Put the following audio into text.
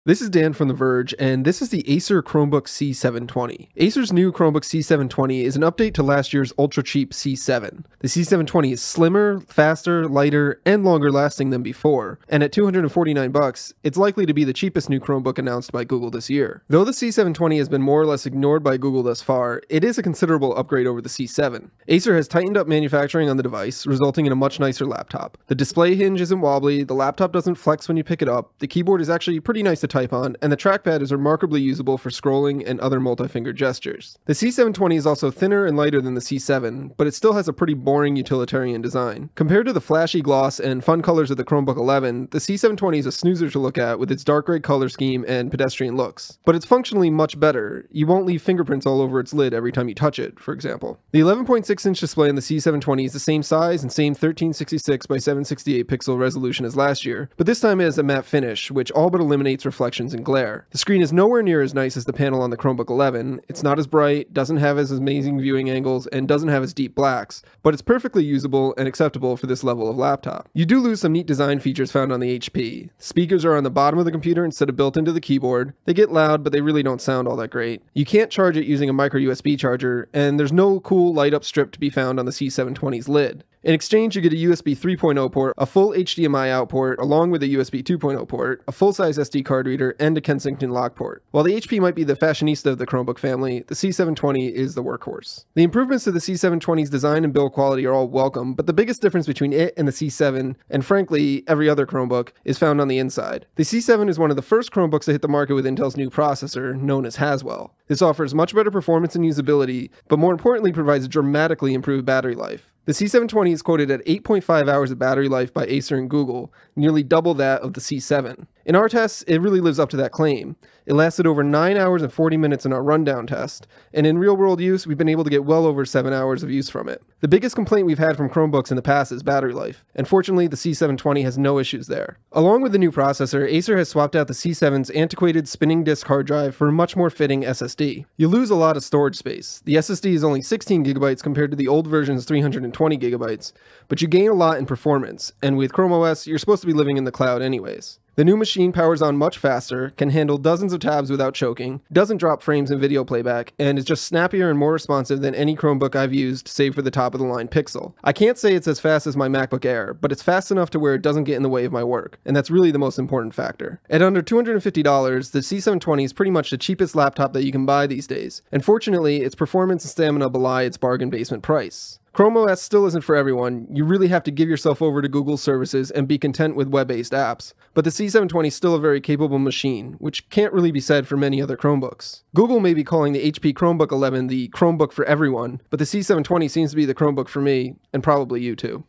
This is Dan from The Verge, and this is the Aceer Chromebook C720. Acer's new Chromebook C720 is an update to last year's ultra-cheap C7. The C720 is slimmer, faster, lighter, and longer lasting than before, and at $249, it's likely to be the cheapest new Chromebook announced by Google this year. Though the C720 has been more or less ignored by Google thus far, it is a considerable upgrade over the C7. Acer has tightened up manufacturing on the device, resulting in a much nicer laptop. The display hinge isn't wobbly, the laptop doesn't flex when you pick it up, the keyboard is actually pretty nice to type on, and the trackpad is remarkably usable for scrolling and other multi-finger gestures. The C720 is also thinner and lighter than the C7, but it still has a pretty boring utilitarian design. Compared to the flashy gloss and fun colors of the Chromebook 11, the C720 is a snoozer to look at with its dark gray color scheme and pedestrian looks. But it's functionally much better. You won't leave fingerprints all over its lid every time you touch it, for example. The 11.6-inch display in the C720 is the same size and same 1366 by 768 pixel resolution as last year, but this time it has a matte finish, which all but eliminates reflections and glare. The screen is nowhere near as nice as the panel on the Chromebook 11, it's not as bright, doesn't have as amazing viewing angles, and doesn't have as deep blacks, but it's perfectly usable and acceptable for this level of laptop. You do lose some neat design features found on the HP. Speakers are on the bottom of the computer instead of built into the keyboard. They get loud, but they really don't sound all that great. You can't charge it using a micro USB charger, and there's no cool light up strip to be found on the C720's lid. In exchange, you get a USB 3.0 port, a full HDMI out port, along with a USB 2.0 port, a full-size SD card reader, and a Kensington lock port. While the HP might be the fashionista of the Chromebook family, the C720 is the workhorse. The improvements to the C720's design and build quality are all welcome, but the biggest difference between it and the C7, and frankly, every other Chromebook, is found on the inside. The C7 is one of the first Chromebooks to hit the market with Intel's new processor, known as Haswell. This offers much better performance and usability, but more importantly provides dramatically improved battery life. The C720 is quoted at 8.5 hours of battery life by Acer and Google, nearly double that of the C7. In our tests, it really lives up to that claim. It lasted over 9 hours and 40 minutes in our rundown test, and in real-world use, we've been able to get well over 7 hours of use from it. The biggest complaint we've had from Chromebooks in the past is battery life, and fortunately, the C720 has no issues there. Along with the new processor, Acer has swapped out the C7's antiquated spinning disk hard drive for a much more fitting SSD. You lose a lot of storage space. The SSD is only 16 gigabytes compared to the old version's 320 gigabytes, but you gain a lot in performance, and with Chrome OS, you're supposed to be living in the cloud anyways. The new machine powers on much faster, can handle dozens of tabs without choking, doesn't drop frames in video playback, and is just snappier and more responsive than any Chromebook I've used save for the top-of-the-line Pixel. I can't say it's as fast as my MacBook Air, but it's fast enough to where it doesn't get in the way of my work, and that's really the most important factor. At under $250, the C720 is pretty much the cheapest laptop that you can buy these days, and fortunately, its performance and stamina belie its bargain basement price. Chrome OS still isn't for everyone. You really have to give yourself over to Google's services and be content with web-based apps. But the C720 is still a very capable machine, which can't really be said for many other Chromebooks. Google may be calling the HP Chromebook 11 the Chromebook for everyone, but the C720 seems to be the Chromebook for me, and probably you too.